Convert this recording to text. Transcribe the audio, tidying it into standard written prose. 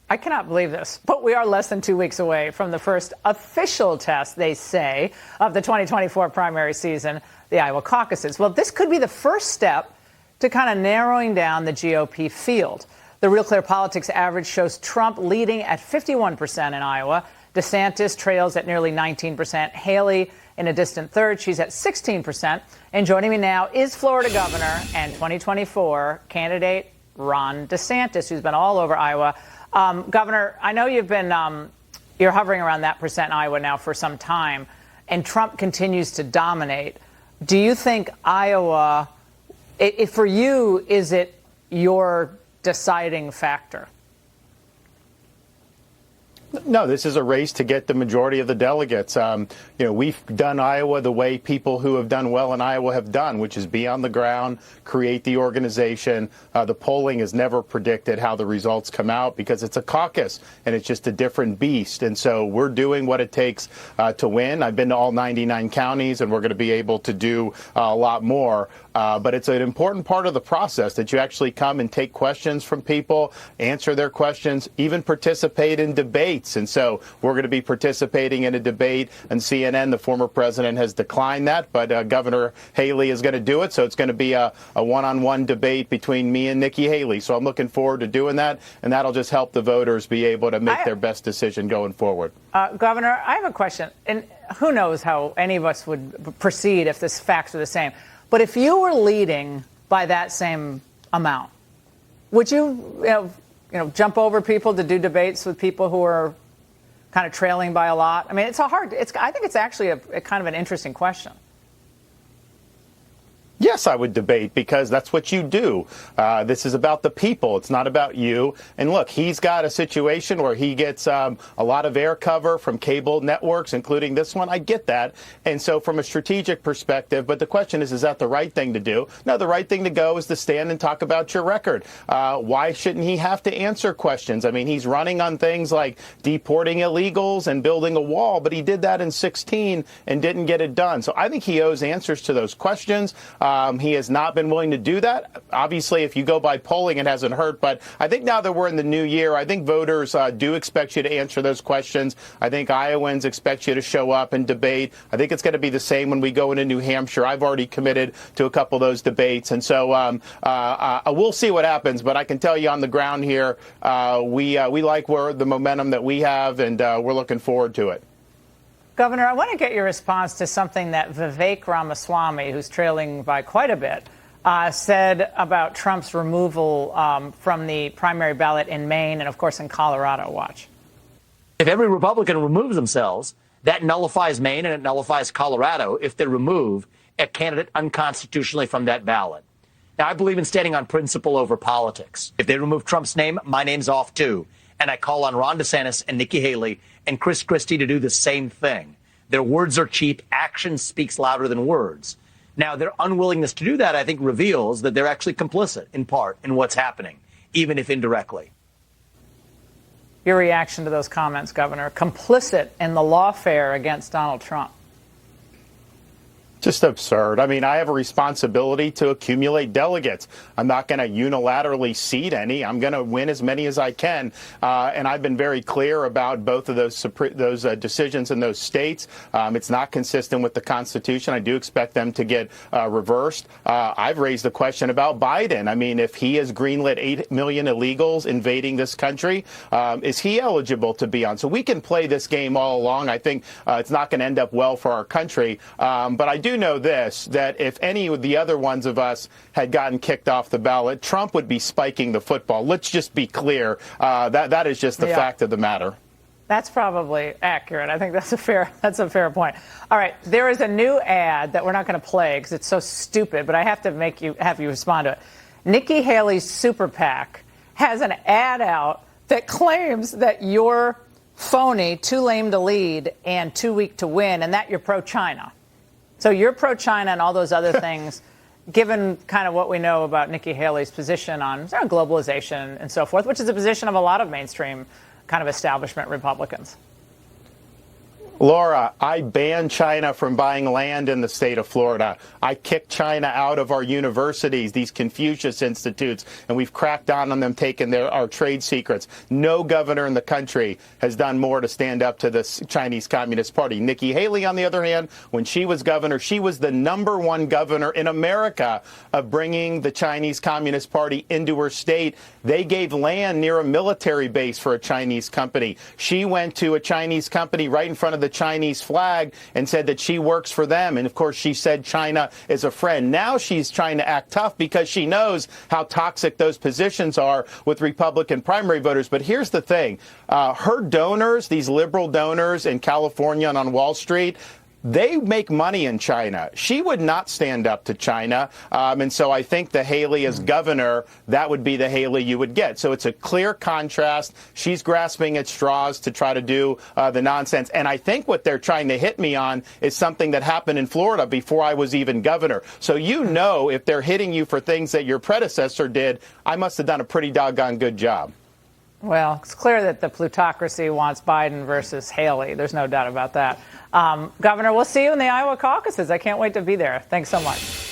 I cannot believe this, but we are less than 2 weeks away from the first official test, they say, of the 2024 primary season, the Iowa caucuses. Well, this could be the first step to kind of narrowing down the GOP field. The Real Clear Politics average shows Trump leading at 51% in Iowa. DeSantis trails at nearly 19%. Haley in a distant third. She's at 16%. And joining me now is Florida Governor and 2024 candidate Ron DeSantis, who's been all over Iowa. Governor, I know you're hovering around that percent in Iowa now for some time, and Trump continues to dominate. Do you think Iowa, for you, is it your deciding factor? No, this is a race to get the majority of the delegates. We've done Iowa the way people who have done well in Iowa have done, which is be on the ground, create the organization. The polling has never predicted how the results come out because it's a caucus and it's just a different beast. And so we're doing what it takes to win. I've been to all 99 counties, and we're going to be able to do a lot more. But it's an important part of the process that you actually come and take questions from people, answer their questions, even participate in debates. And so we're going to be participating in a debate on CNN. The former president has declined that, but Governor Haley is going to do it. So it's going to be a one-on-one debate between me and Nikki Haley. So I'm looking forward to doing that, and that'll just help the voters be able to make their best decision going forward. Governor, I have a question, and who knows how any of us would proceed if the facts are the same. But if you were leading by that same amount, would you, jump over people to do debates with people who are kind of trailing by a lot? I mean, I think it's actually a kind of an interesting question. Yes, I would debate because that's what you do. This is about the people. It's not about you. And look, he's got a situation where he gets a lot of air cover from cable networks, including this one. I get that. And so from a strategic perspective, but the question is that the right thing to do? No, the right thing to go is to stand and talk about your record. Why shouldn't he have to answer questions? I mean, he's running on things like deporting illegals and building a wall, but he did that in 2016 and didn't get it done. So I think he owes answers to those questions. He has not been willing to do that. Obviously, if you go by polling, it hasn't hurt. But I think now that we're in the new year, I think voters do expect you to answer those questions. I think Iowans expect you to show up and debate. I think it's going to be the same when we go into New Hampshire. I've already committed to a couple of those debates. And so we'll see what happens. But I can tell you on the ground here, we like the momentum that we have, and we're looking forward to it. Governor, I want to get your response to something that Vivek Ramaswamy, who's trailing by quite a bit, said about Trump's removal from the primary ballot in Maine and, of course, in Colorado. Watch. If every Republican removes themselves, that nullifies Maine and it nullifies Colorado if they remove a candidate unconstitutionally from that ballot. Now, I believe in standing on principle over politics. If they remove Trump's name, my name's off, too. And I call on Ron DeSantis and Nikki Haley and Chris Christie to do the same thing. Their words are cheap. Action speaks louder than words. Now, their unwillingness to do that, I think, reveals that they're actually complicit, in part, in what's happening, even if indirectly. Your reaction to those comments, Governor? Complicit in the lawfare against Donald Trump. Just absurd. I mean, I have a responsibility to accumulate delegates. I'm not going to unilaterally seat any. I'm going to win as many as I can. And I've been very clear about both of those decisions in those states. It's not consistent with the Constitution. I do expect them to get reversed. I've raised the question about Biden. I mean, if he has greenlit 8 million illegals invading this country, is he eligible to be on? So we can play this game all along. I think it's not going to end up well for our country. But I do know this, that if any of the other ones of us had gotten kicked off the ballot, Trump would be spiking the football. Let's just be clear. That is just the fact of the matter. That's probably accurate. I think that's a fair point. All right. There is a new ad that we're not going to play because it's so stupid, but I have to have you respond to it. Nikki Haley's super PAC has an ad out that claims that you're phony, too lame to lead, and too weak to win, and that you're pro-China. So you're pro-China and all those other things, given kind of what we know about Nikki Haley's position on globalization and so forth, which is a position of a lot of mainstream kind of establishment Republicans. Laura, I banned China from buying land in the state of Florida. I kicked China out of our universities, these Confucius institutes, and we've cracked down on them taking our trade secrets. No governor in the country has done more to stand up to the Chinese Communist Party. Nikki Haley, on the other hand, when she was governor, she was the #1 governor in America of bringing the Chinese Communist Party into her state. They gave land near a military base for a Chinese company. She went to a Chinese company right in front of the Chinese flag and said that she works for them. And of course, she said China is a friend. Now she's trying to act tough because she knows how toxic those positions are with Republican primary voters. But here's the thing. Her donors, these liberal donors in California and on Wall Street, they make money in China. She would not stand up to China. And so I think the Haley as governor, that would be the Haley you would get. So it's a clear contrast. She's grasping at straws to try to do the nonsense. And I think what they're trying to hit me on is something that happened in Florida before I was even governor. So you know, if they're hitting you for things that your predecessor did, I must have done a pretty doggone good job. Well, it's clear that the plutocracy wants Biden versus Haley. There's no doubt about that. Governor, we'll see you in the Iowa caucuses. I can't wait to be there. Thanks so much.